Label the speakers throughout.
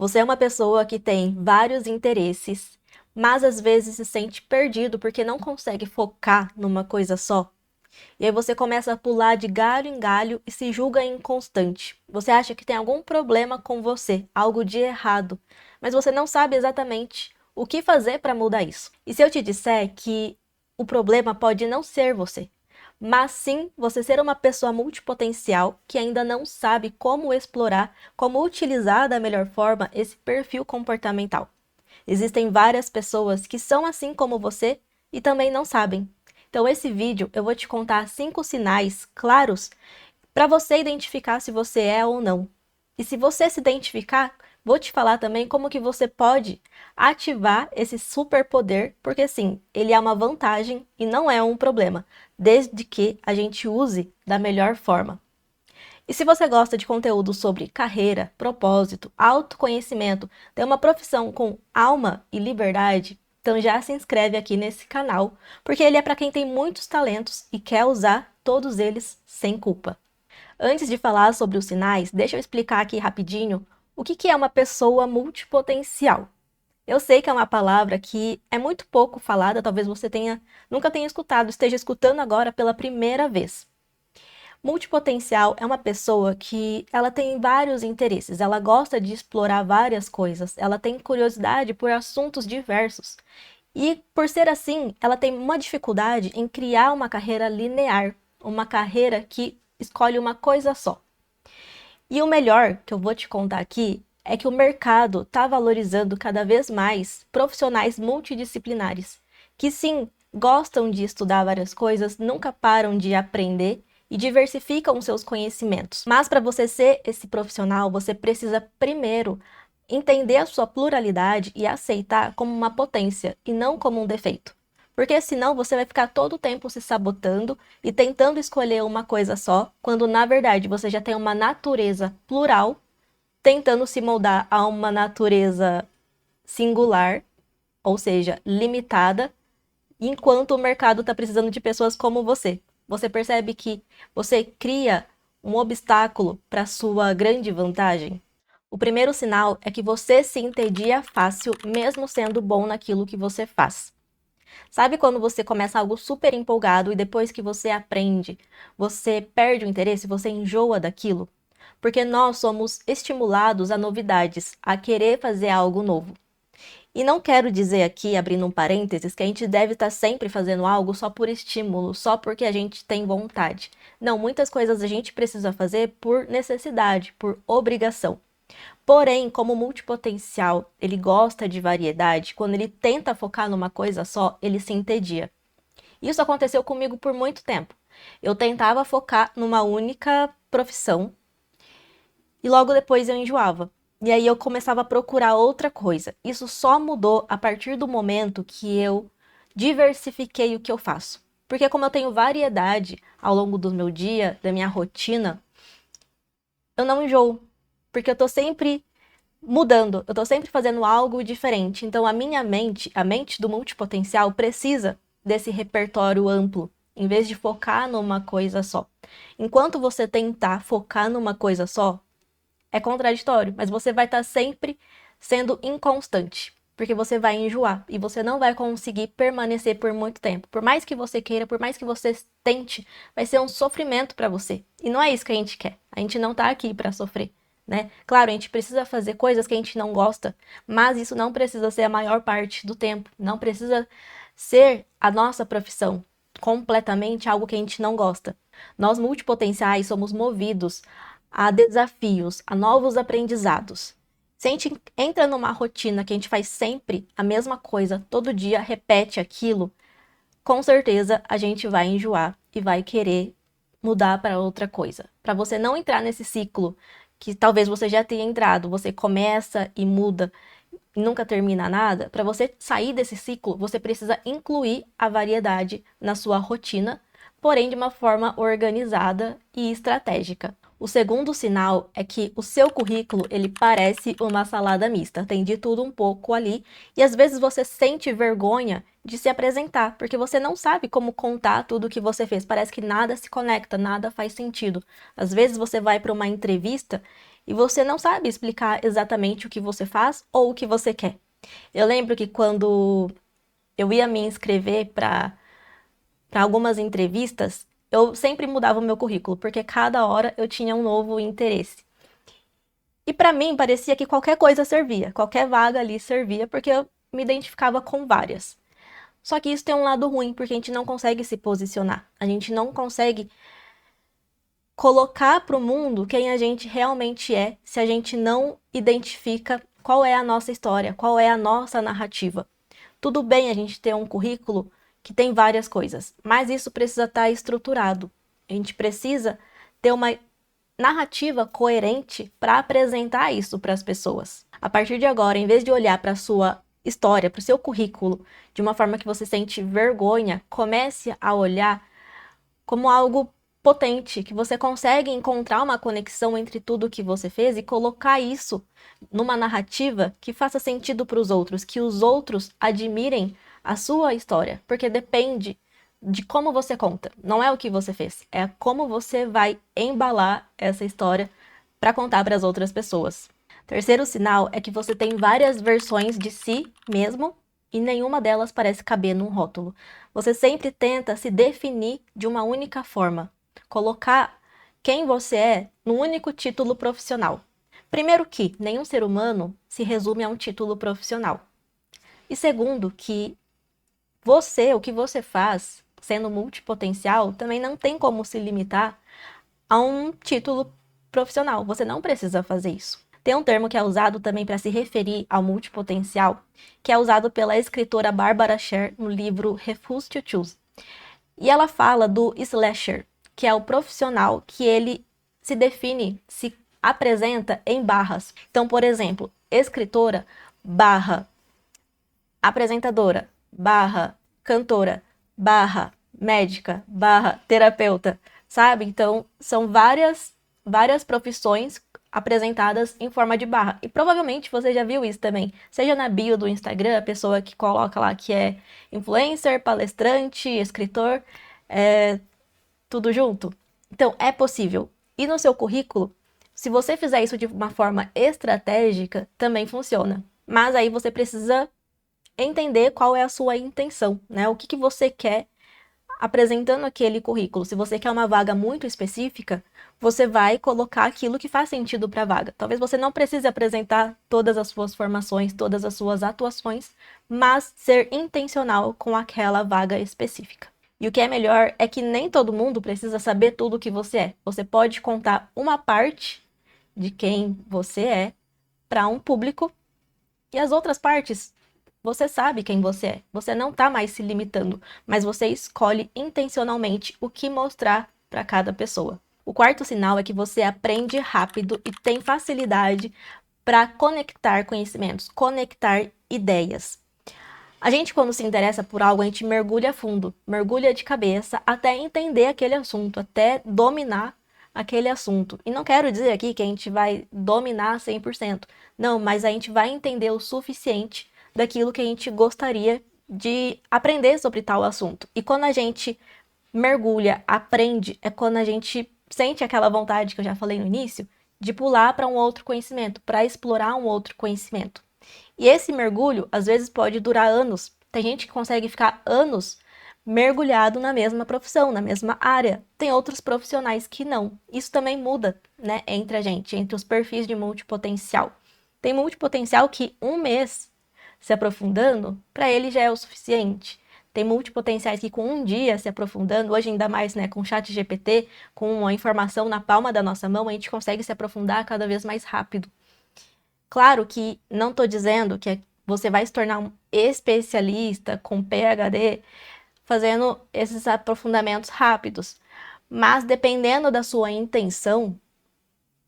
Speaker 1: Você é uma pessoa que tem vários interesses, mas às vezes se sente perdido porque não consegue focar numa coisa só. E aí você começa a pular de galho em galho e se julga inconstante. Você acha que tem algum problema com você, algo de errado, mas você não sabe exatamente o que fazer para mudar isso. E se eu te disser que o problema pode não ser você, mas sim você ser uma pessoa multipotencial que ainda não sabe como explorar, como utilizar da melhor forma esse perfil comportamental. Existem várias pessoas que são assim como você e também não sabem. Então, esse vídeo eu vou te contar 5 sinais claros para você identificar se você é ou não. E se você se identificar, vou te falar também como que você pode ativar esse superpoder, porque sim, ele é uma vantagem e não é um problema, desde que a gente use da melhor forma. E se você gosta de conteúdo sobre carreira, propósito, autoconhecimento, ter uma profissão com alma e liberdade, então já se inscreve aqui nesse canal, porque ele é para quem tem muitos talentos e quer usar todos eles sem culpa. Antes de falar sobre os sinais, deixa eu explicar aqui rapidinho o que é uma pessoa multipotencial. Eu sei que é uma palavra que é muito pouco falada, talvez você nunca tenha escutado, esteja escutando agora pela primeira vez. Multipotencial é uma pessoa que ela tem vários interesses, ela gosta de explorar várias coisas, ela tem curiosidade por assuntos diversos. E por ser assim, ela tem uma dificuldade em criar uma carreira linear, uma carreira que escolhe uma coisa só. E o melhor que eu vou te contar aqui é que o mercado está valorizando cada vez mais profissionais multidisciplinares, que sim, gostam de estudar várias coisas, nunca param de aprender e diversificam seus conhecimentos. Mas para você ser esse profissional, você precisa primeiro entender a sua pluralidade e aceitar como uma potência e não como um defeito. Porque senão você vai ficar todo o tempo se sabotando e tentando escolher uma coisa só, quando na verdade você já tem uma natureza plural, tentando se moldar a uma natureza singular, ou seja, limitada, enquanto o mercado está precisando de pessoas como você. Você percebe que você cria um obstáculo para sua grande vantagem? O primeiro sinal é que você se entedia fácil, mesmo sendo bom naquilo que você faz. Sabe quando você começa algo super empolgado e depois que você aprende, você perde o interesse, você enjoa daquilo? Porque nós somos estimulados a novidades, a querer fazer algo novo. E não quero dizer aqui, abrindo um parênteses, que a gente deve estar sempre fazendo algo só por estímulo, só porque a gente tem vontade. Não, muitas coisas a gente precisa fazer por necessidade, por obrigação. Porém, como multipotencial, ele gosta de variedade, quando ele tenta focar numa coisa só, ele se entedia. Isso aconteceu comigo por muito tempo. Eu tentava focar numa única profissão e logo depois eu enjoava. E aí eu começava a procurar outra coisa. Isso só mudou a partir do momento que eu diversifiquei o que eu faço. Porque como eu tenho variedade ao longo do meu dia, da minha rotina, eu não enjoo. Porque eu tô sempre mudando, eu tô sempre fazendo algo diferente. Então a mente do multipotencial precisa desse repertório amplo, em vez de focar numa coisa só. Enquanto você tentar focar numa coisa só, é contraditório, mas você vai estar sempre sendo inconstante, porque você vai enjoar e você não vai conseguir permanecer por muito tempo. Por mais que você queira, por mais que você tente, vai ser um sofrimento para você. E não é isso que a gente quer. A gente não tá aqui para sofrer, né? Claro, a gente precisa fazer coisas que a gente não gosta, mas isso não precisa ser a maior parte do tempo, não precisa ser a nossa profissão completamente algo que a gente não gosta. Nós multipotenciais somos movidos a desafios, a novos aprendizados. Se a gente entra numa rotina que a gente faz sempre a mesma coisa, todo dia repete aquilo, com certeza a gente vai enjoar e vai querer mudar para outra coisa. Para você não entrar nesse ciclo que talvez você já tenha entrado, você começa e muda e nunca termina nada, para você sair desse ciclo, você precisa incluir a variedade na sua rotina, porém de uma forma organizada e estratégica. O segundo sinal é que o seu currículo, ele parece uma salada mista, tem de tudo um pouco ali, e às vezes você sente vergonha de se apresentar, porque você não sabe como contar tudo o que você fez, parece que nada se conecta, nada faz sentido. Às vezes você vai para uma entrevista e você não sabe explicar exatamente o que você faz ou o que você quer. Eu lembro que quando eu ia me inscrever para algumas entrevistas, eu sempre mudava o meu currículo, porque cada hora eu tinha um novo interesse. E para mim parecia que qualquer coisa servia, qualquer vaga ali servia, porque eu me identificava com várias. Só que isso tem um lado ruim, porque a gente não consegue se posicionar. A gente não consegue colocar para o mundo quem a gente realmente é, se a gente não identifica qual é a nossa história, qual é a nossa narrativa. Tudo bem a gente ter um currículo que tem várias coisas, mas isso precisa estar estruturado. A gente precisa ter uma narrativa coerente para apresentar isso para as pessoas. A partir de agora, em vez de olhar para a sua história, para o seu currículo, de uma forma que você sente vergonha, comece a olhar como algo potente, que você consegue encontrar uma conexão entre tudo que você fez e colocar isso numa narrativa que faça sentido para os outros, que os outros admirem a sua história, porque depende de como você conta, não é o que você fez, é como você vai embalar essa história para contar para as outras pessoas. Terceiro sinal é que você tem várias versões de si mesmo e nenhuma delas parece caber num rótulo. Você sempre tenta se definir de uma única forma, colocar quem você é num único título profissional. Primeiro que nenhum ser humano se resume a um título profissional. E segundo que você, o que você faz, sendo multipotencial, também não tem como se limitar a um título profissional. Você não precisa fazer isso. Tem um termo que é usado também para se referir ao multipotencial, que é usado pela escritora Barbara Sher no livro Refuse to Choose. E ela fala do slasher, que é o profissional que ele se define, se apresenta em barras. Então, por exemplo, escritora barra apresentadora barra cantora barra médica barra terapeuta, sabe? Então, são várias profissões apresentadas em forma de barra. E provavelmente você já viu isso também. Seja na bio do Instagram, a pessoa que coloca lá que é influencer, palestrante, escritor, tudo junto. Então, é possível. E no seu currículo, se você fizer isso de uma forma estratégica, também funciona. Mas aí você precisa entender qual é a sua intenção, né? O que você quer apresentando aquele currículo. Se você quer uma vaga muito específica, você vai colocar aquilo que faz sentido para a vaga. Talvez você não precise apresentar todas as suas formações, todas as suas atuações, mas ser intencional com aquela vaga específica. E o que é melhor é que nem todo mundo precisa saber tudo o que você é. Você pode contar uma parte de quem você é para um público e as outras partes você sabe quem você é. Você não está mais se limitando, mas você escolhe intencionalmente o que mostrar para cada pessoa. O quarto sinal é que você aprende rápido e tem facilidade para conectar conhecimentos, conectar ideias. A gente, quando se interessa por algo, a gente mergulha fundo, mergulha de cabeça até entender aquele assunto, até dominar aquele assunto. E não quero dizer aqui que a gente vai dominar 100%. Não, mas a gente vai entender o suficiente daquilo que a gente gostaria de aprender sobre tal assunto. E quando a gente mergulha, aprende, é quando a gente sente aquela vontade que eu já falei no início, de pular para um outro conhecimento, para explorar um outro conhecimento. E esse mergulho, às vezes, pode durar anos. Tem gente que consegue ficar anos mergulhado na mesma profissão, na mesma área. Tem outros profissionais que não. Isso também muda, né, entre a gente, entre os perfis de multipotencial. Tem multipotencial que um mês se aprofundando, para ele já é o suficiente. Tem multipotenciais que com um dia se aprofundando, hoje ainda mais, né, com o chat GPT, com a informação na palma da nossa mão, a gente consegue se aprofundar cada vez mais rápido. Claro que não estou dizendo que você vai se tornar um especialista com PhD fazendo esses aprofundamentos rápidos, mas dependendo da sua intenção,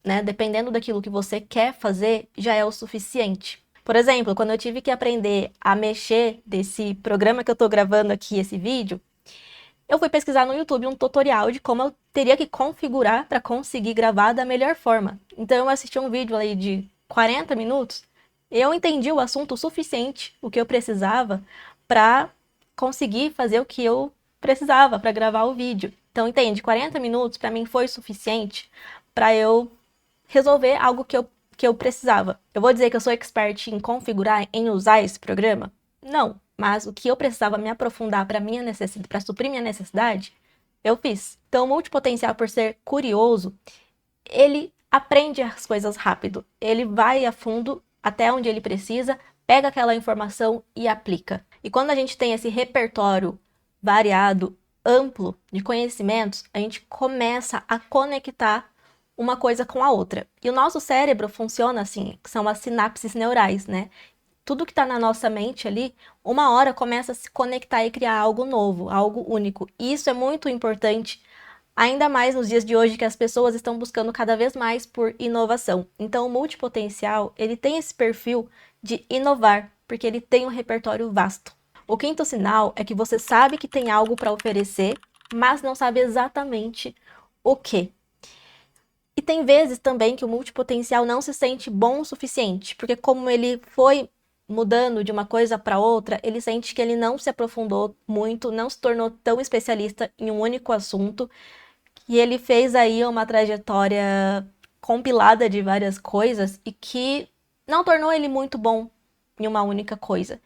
Speaker 1: né, dependendo daquilo que você quer fazer, já é o suficiente. Por exemplo, quando eu tive que aprender a mexer desse programa que eu estou gravando aqui, esse vídeo, eu fui pesquisar no YouTube um tutorial de como eu teria que configurar para conseguir gravar da melhor forma. Então eu assisti um vídeo aí de 40 minutos, e eu entendi o assunto o suficiente, o que eu precisava para conseguir fazer o que eu precisava para gravar o vídeo. Então entende, 40 minutos para mim foi suficiente para eu resolver algo que eu precisava. Eu vou dizer que eu sou expert em configurar, em usar esse programa? Não, mas o que eu precisava me aprofundar para minha necessidade, para suprir minha necessidade, eu fiz. Então, o multipotencial, por ser curioso, ele aprende as coisas rápido. Ele vai a fundo até onde ele precisa, pega aquela informação e aplica. E quando a gente tem esse repertório variado, amplo de conhecimentos, a gente começa a conectar uma coisa com a outra. E o nosso cérebro funciona assim, que são as sinapses neurais, né? Tudo que está na nossa mente ali, uma hora começa a se conectar e criar algo novo, algo único. E isso é muito importante, ainda mais nos dias de hoje que as pessoas estão buscando cada vez mais por inovação. Então, o multipotencial, ele tem esse perfil de inovar, porque ele tem um repertório vasto. O quinto sinal é que você sabe que tem algo para oferecer, mas não sabe exatamente o que. E tem vezes também que o multipotencial não se sente bom o suficiente, porque como ele foi mudando de uma coisa para outra, ele sente que ele não se aprofundou muito, não se tornou tão especialista em um único assunto, e ele fez aí uma trajetória compilada de várias coisas e que não tornou ele muito bom em uma única coisa.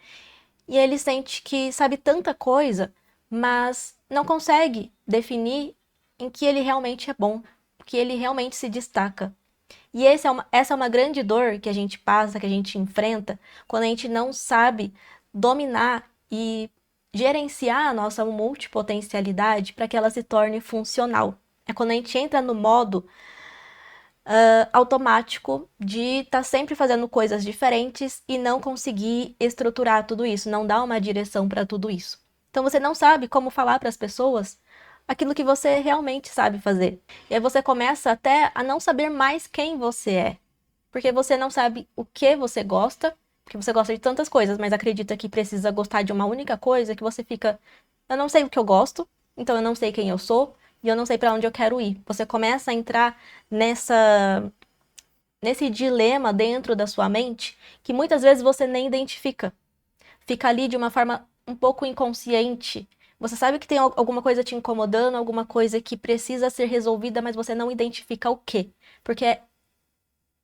Speaker 1: E ele sente que sabe tanta coisa, mas não consegue definir em que ele realmente é bom, que ele realmente se destaca. E essa é uma grande dor que a gente passa, que a gente enfrenta, quando a gente não sabe dominar e gerenciar a nossa multipotencialidade para que ela se torne funcional. É quando a gente entra no modo automático de estar sempre fazendo coisas diferentes e não conseguir estruturar tudo isso, não dar uma direção para tudo isso. Então você não sabe como falar para as pessoas aquilo que você realmente sabe fazer. E aí você começa até a não saber mais quem você é, porque você não sabe o que você gosta, porque você gosta de tantas coisas, mas acredita que precisa gostar de uma única coisa, que você fica, eu não sei o que eu gosto, então eu não sei quem eu sou, e eu não sei para onde eu quero ir. Você começa a entrar nesse dilema dentro da sua mente que muitas vezes você nem identifica. Fica ali de uma forma um pouco inconsciente. Você sabe que tem alguma coisa te incomodando, alguma coisa que precisa ser resolvida, mas você não identifica o quê. Porque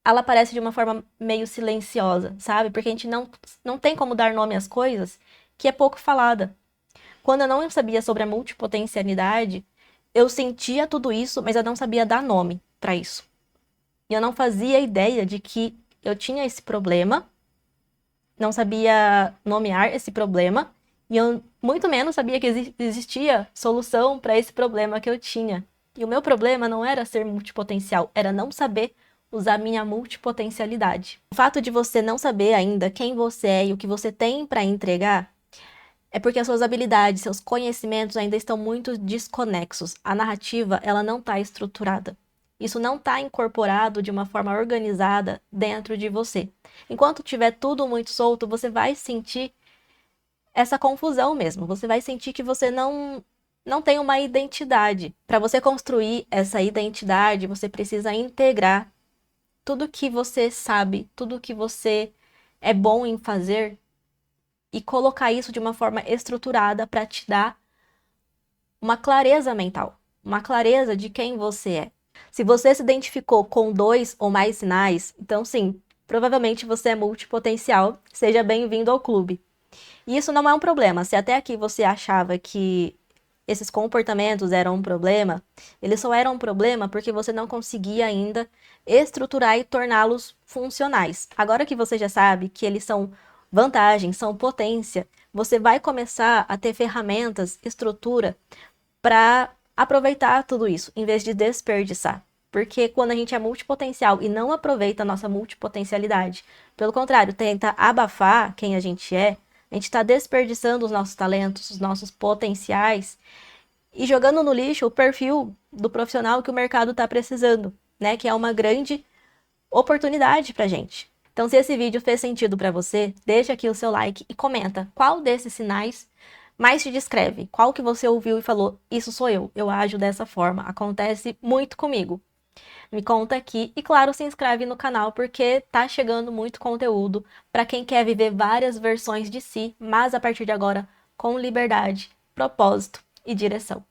Speaker 1: ela aparece de uma forma meio silenciosa, sabe? Porque a gente não tem como dar nome às coisas que é pouco falada. Quando eu não sabia sobre a multipotencialidade, eu sentia tudo isso, mas eu não sabia dar nome para isso. E eu não fazia ideia de que eu tinha esse problema, não sabia nomear esse problema, e eu muito menos sabia que existia solução para esse problema que eu tinha. E o meu problema não era ser multipotencial, era não saber usar minha multipotencialidade. O fato de você não saber ainda quem você é e o que você tem para entregar é porque as suas habilidades, seus conhecimentos ainda estão muito desconexos. A narrativa, ela não está estruturada. Isso não está incorporado de uma forma organizada dentro de você. Enquanto tiver tudo muito solto, você vai sentir essa confusão mesmo. Você vai sentir que você não tem uma identidade. Para você construir essa identidade, você precisa integrar tudo que você sabe, tudo que você é bom em fazer e colocar isso de uma forma estruturada para te dar uma clareza mental, uma clareza de quem você é. Se você se identificou com 2 ou mais sinais, então sim, provavelmente você é multipotencial. Seja bem-vindo ao clube. E isso não é um problema. Se até aqui você achava que esses comportamentos eram um problema, eles só eram um problema porque você não conseguia ainda estruturar e torná-los funcionais. Agora que você já sabe que eles são vantagens, são potência, você vai começar a ter ferramentas, estrutura para aproveitar tudo isso, em vez de desperdiçar. Porque quando a gente é multipotencial e não aproveita a nossa multipotencialidade, pelo contrário, tenta abafar quem a gente está desperdiçando os nossos talentos, os nossos potenciais e jogando no lixo o perfil do profissional que o mercado está precisando, né? Que é uma grande oportunidade pra gente. Então, se esse vídeo fez sentido para você, deixa aqui o seu like e comenta qual desses sinais mais te descreve, qual que você ouviu e falou, isso sou eu ajo dessa forma, acontece muito comigo. Me conta aqui e, claro, se inscreve no canal porque tá chegando muito conteúdo para quem quer viver várias versões de si, mas a partir de agora com liberdade, propósito e direção.